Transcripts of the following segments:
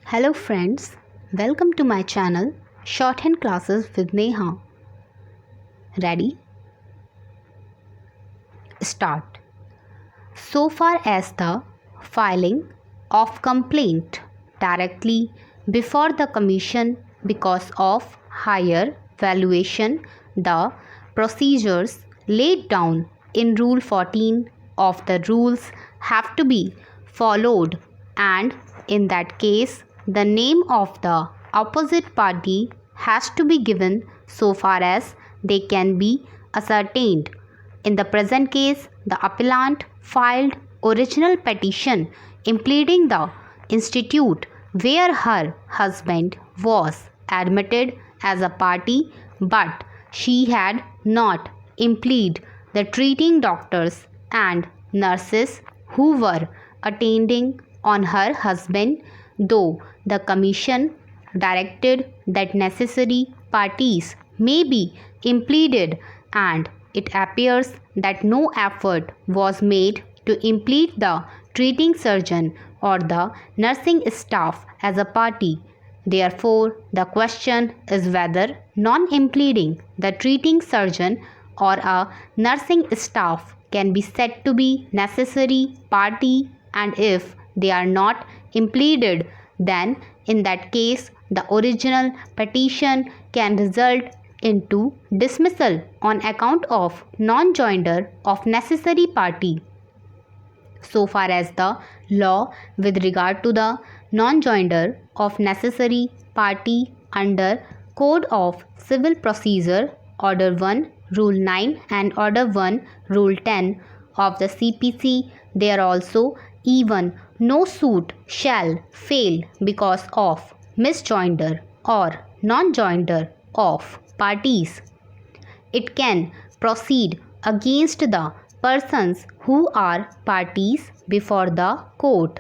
Hello friends, welcome to my channel Shorthand Classes with Neha. Ready? Start. So far as the filing of complaint directly before the commission because of higher valuation, the procedures laid down in Rule 14 of the rules have to be followed, and in that case the name of the opposite party has to be given so far as they can be ascertained. In the present case, the appellant filed original petition impleading the institute where her husband was admitted as a party, but she had not implead the treating doctors and nurses who were attending on her husband, though the commission directed that necessary parties may be impleaded, and it appears that no effort was made to implead the treating surgeon or the nursing staff as a party. Therefore, the question is whether non-impleading the treating surgeon or a nursing staff can be said to be necessary party, and if they are not impleaded, then in that case the original petition can result into dismissal on account of non-joinder of necessary party. So far as the law with regard to the non-joinder of necessary party under Code of Civil Procedure Order 1 Rule 9 and Order 1 Rule 10 of the CPC, there also even no suit shall fail because of misjoinder or non-joinder of parties. It can proceed against the persons who are parties before the court.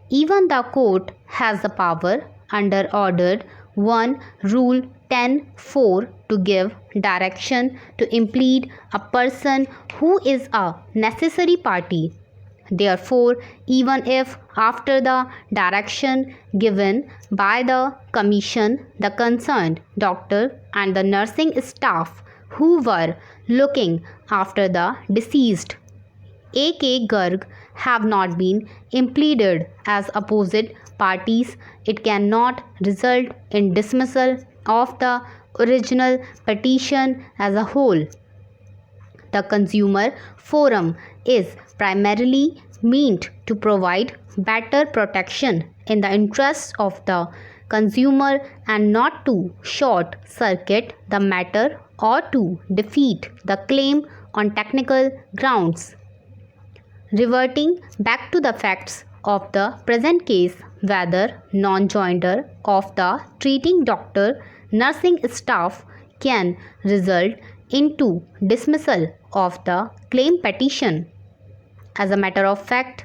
Even the court has the power under Order 1 Rule 10(4) to give direction to implead a person who is a necessary party. Therefore, even if after the direction given by the commission, the concerned doctor and the nursing staff who were looking after the deceased A.K. Garg have not been impleaded as opposite parties, it cannot result in dismissal of the original petition as a whole. The consumer forum is primarily meant to provide better protection in the interests of the consumer and not to short circuit the matter or to defeat the claim on technical grounds. Reverting back to the facts of the present case, whether non-joinder of the treating doctor nursing staff can result into dismissal of the claim petition. As a matter of fact,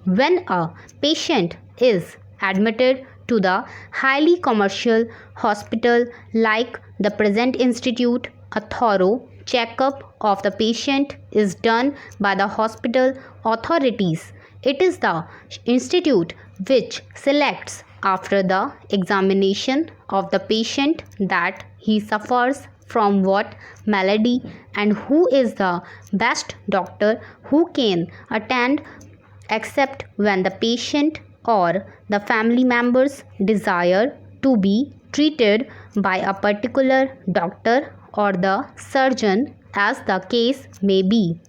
when a patient is admitted to the highly commercial hospital like the present institute, a thorough checkup of the patient is done by the hospital authorities. It is the institute which selects after the examination of the patient that he suffers from what malady and who is the best doctor who can attend, except when the patient or the family members desire to be treated by a particular doctor or the surgeon, as the case may be.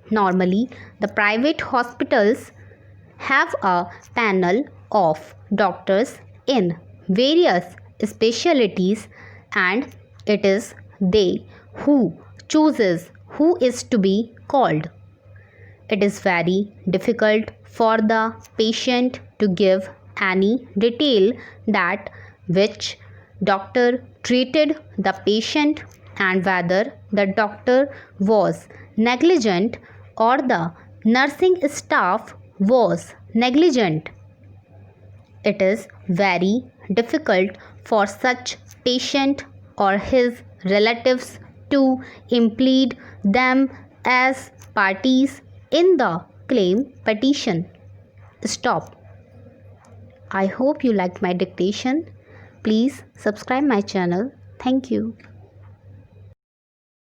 Normally, the private hospitals have a panel of doctors in various specialties, and it is they who chooses who is to be called. It is very difficult for the patient to give any detail that which doctor treated the patient and whether the doctor was negligent or the nursing staff was negligent. It is very difficult for such patient or his relatives to implead them as parties in the claim petition. Stop. I hope you liked my dictation. Please subscribe my channel. Thank you.